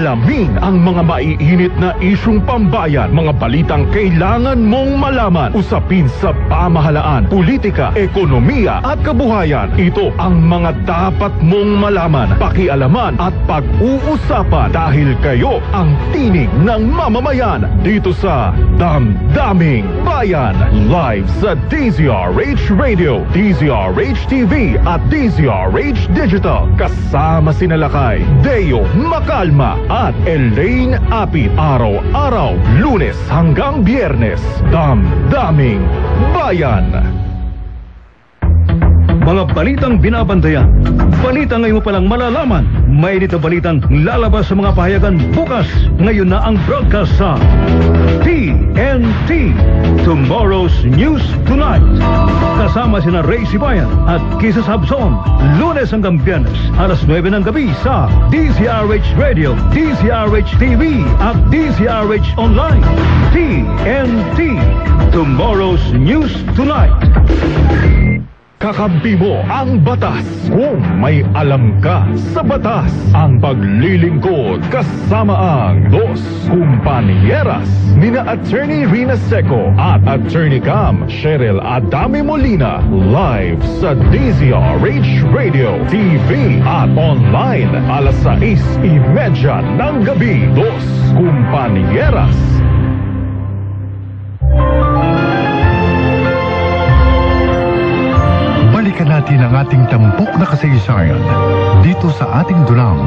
Alamin ang mga maiinit na isyung pambayan, mga balitang kailangan mong malaman, usapin sa pamahalaan, politika, ekonomiya at kabuhayan. Ito ang mga dapat mong malaman, pakialaman at pag-uusapan dahil kayo ang tinig ng mamamayan dito sa Damdaming Bayan. Live sa DZRH Radio, DZRH TV at DZRH Digital. Kasama sina Lakay, Deo Macalma at Elaine Apit. Araw-araw, Lunes hanggang Biyernes. Damdaming Bayan. Mga balitang binabantayan. Balita ngayon mo palang malalaman. Mainit na balitang lalabas sa mga pahayagan bukas. Ngayon na ang broadcast sa TNT. Tomorrow's News Tonight. Kasama sina Ray Sibayan at Kisses Habson. Lunes hanggang Biyernes, alas 9 ng gabi sa DZRH Radio, DZRH TV at DZRH Online. TNT. Tomorrow's News Tonight. Kakampi mo ang batas kung may alam ka sa batas. Ang paglilingkod kasama ang Dos Kumpanieras nina Attorney Rina Seco at Attorney Cam Cheryl Adame Molina. Live sa DZRH Radio, TV at online alas 6:30 ng gabi. Dos Kumpanieras. Balikan natin ang ating tampok na kasaysayan dito sa ating dulang.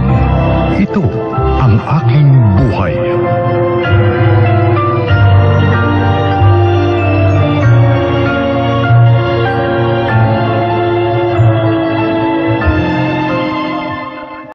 Ito ang aking buhay.